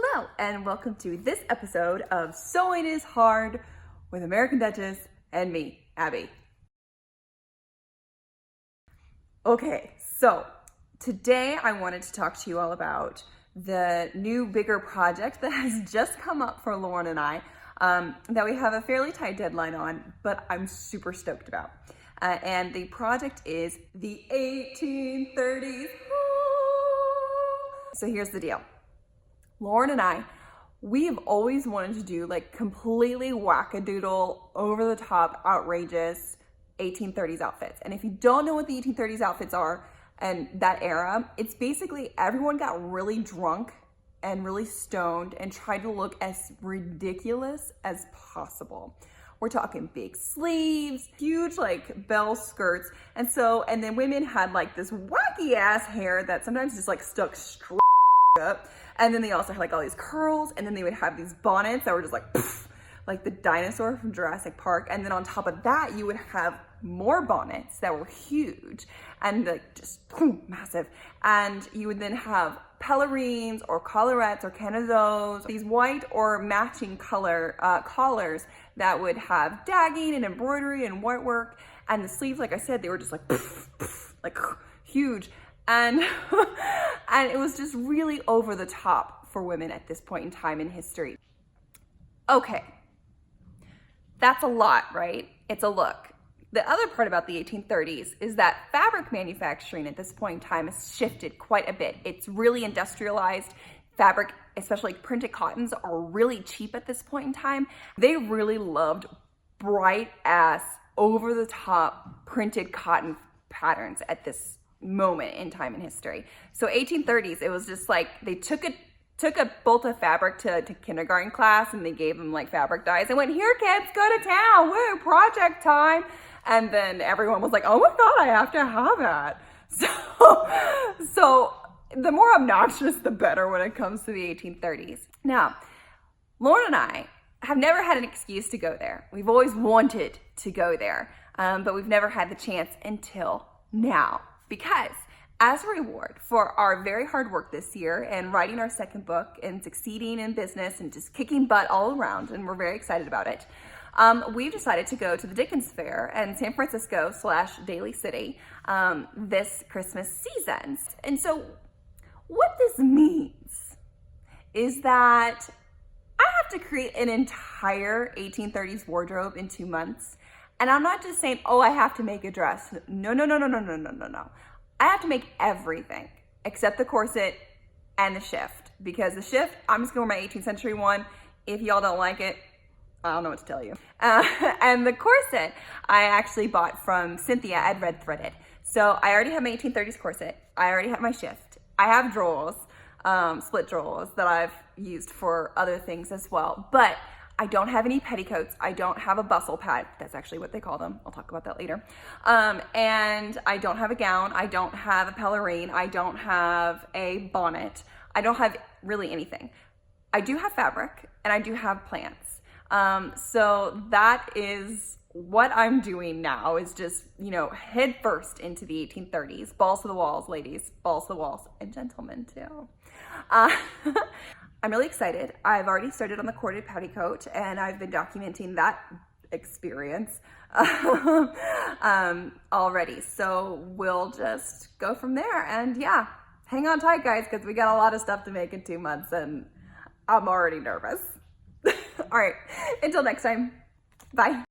Hello, and welcome to this episode of Sewing is Hard with American Duchess and me, Abby. Okay, so today I wanted to talk to you all about the new bigger project that has just come up for Lauren and I that we have a fairly tight deadline on, but I'm super stoked about. And the project is the 1830s. So here's the deal. Lauren and I, we have always wanted to do like completely wackadoodle, over the top, outrageous 1830s outfits. And if you don't know what the 1830s outfits are and that era, it's basically everyone got really drunk and really stoned and tried to look as ridiculous as possible. We're talking big sleeves, huge like bell skirts. And then women had like this wacky ass hair that sometimes just like stuck straight up. And then they also had like all these curls, and then they would have these bonnets that were just like, poof, like the dinosaur from Jurassic Park. And then on top of that, you would have more bonnets that were huge and like just boom, massive. And you would then have pelerines or collarettes or canazots, these white or matching color collars that would have dagging and embroidery and white work. And the sleeves, like I said, they were just like, poof, poof, like huge. And and it was just really over the top for women at this point in time in history. Okay, that's a lot, right? It's a look. The other part about the 1830s is that fabric manufacturing at this point in time has shifted quite a bit. It's really industrialized. Fabric, especially printed cottons, are really cheap at this point in time. They really loved bright ass, over the top printed cotton patterns at this moment in time in history. So 1830s, it was just like they took a bolt of fabric to kindergarten class and they gave them like fabric dyes and went, "Here kids, go to town, woo, project time." And then everyone was like, "Oh my God, I have to have that." So the more obnoxious, the better when it comes to the 1830s. Now, Lauren and I have never had an excuse to go there. We've always wanted to go there, but we've never had the chance until now. Because as a reward for our very hard work this year and writing our second book and succeeding in business and just kicking butt all around, and we're very excited about it, we've decided to go to the Dickens Fair in San Francisco / Daly City this Christmas season. And so what this means is that I have to create an entire 1830s wardrobe in 2 months. And I'm not just saying, oh, I have to make a dress. No. I have to make everything except the corset and the shift. Because the shift, I'm just going with my 18th century one. If y'all don't like it, I don't know what to tell you. And the corset, I actually bought from Cynthia at Red Threaded. So I already have my 1830s corset. I already have my shift. I have drawers, split drawers that I've used for other things as well. But I don't have any petticoats. I don't have a bustle pad. That's actually what they call them. I'll talk about that later. And I don't have a gown. I don't have a pelerine. I don't have a bonnet. I don't have really anything. I do have fabric and I do have plants. So that is what I'm doing now, is just, head first into the 1830s. Balls to the walls, ladies. Balls to the walls. And gentlemen too. I'm really excited. I've already started on the corded petticoat and I've been documenting that experience already. So we'll just go from there. And yeah, hang on tight, guys, because we got a lot of stuff to make in 2 months and I'm already nervous. All right, until next time, bye.